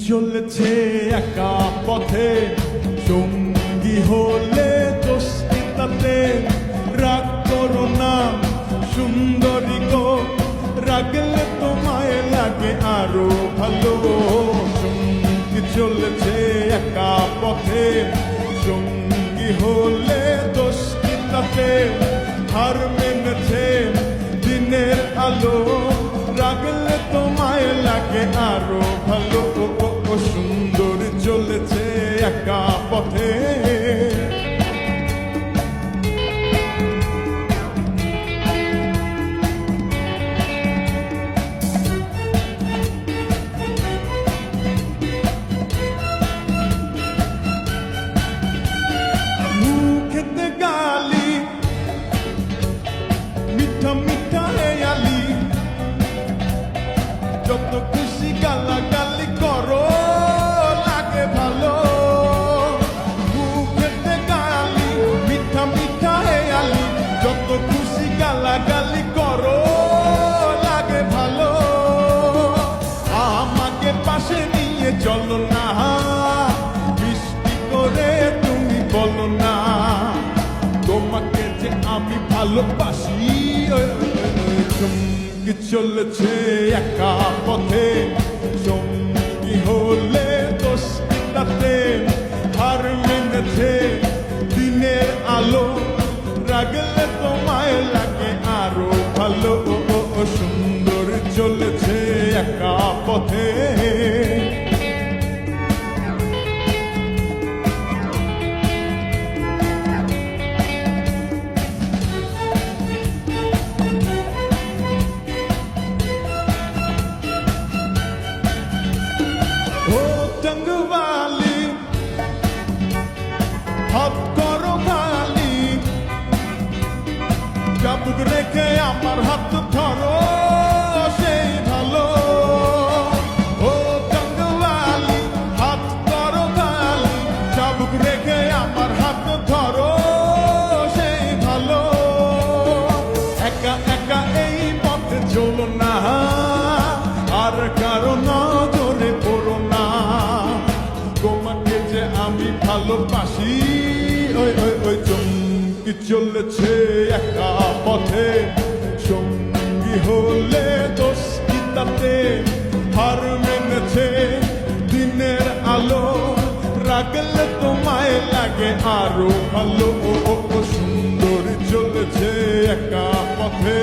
চলেছে একা পথে, সঙ্গী হলে দোষ কি তাতে? রাগ করো না সুন্দরী গো, রাগলে তোমায় লাগে আরো ভালো। সঙ্গী চলেছে একা পথে, সঙ্গী হলে দোষ কি তাতে? হার মেনেছে দিনের আলো, রাগলে তোমায় লাগে আরো ভালো। সুন্দর চলেছে একা পথে। মুখেতে গালি মিঠা মিঠা হেয়ালি, যত খুশি গালাগালি করো লাগে ভালো। মুখেতে গালি মিঠা মিঠা হেয়ালি, যত খুশি গালাগালি করো লাগে ভালো। আমাকে পাশে নিয়ে চলো না, মিষ্টি করে তুমি বলো না তোমাকে যে আমি ভালোবাসি। সঙ্গী চলেছে একা পথে, সঙ্গী হলে দোষ কি তাতে? হার মেনেছে দিনের আলো, রাগলে তোমায় লাগে আরো ভালো। সুন্দর চলেছে একা পথে। ও জঙ্গবালি হাত করো খালি, চাবুক রেখে আমার হাত ধরো সেই ভালো। ও জঙ্গবালি হাত করো খালি, চাবুক রেখে আমার হাত ধরো সেই ভালো। একা একা এই পথে চলো না, আর কারো নজরে পড়ো না তোমাকে যে আমি ভালোবাসি। ওই ওই ওই সঙ্গী চলেছে একা পথে, সঙ্গী হলে দোষ কি তাতে? হার মেনেছে দিনের আলো, রাগলে তোমায় লাগে আরো ভালো। সুন্দর চলেছে একা পথে।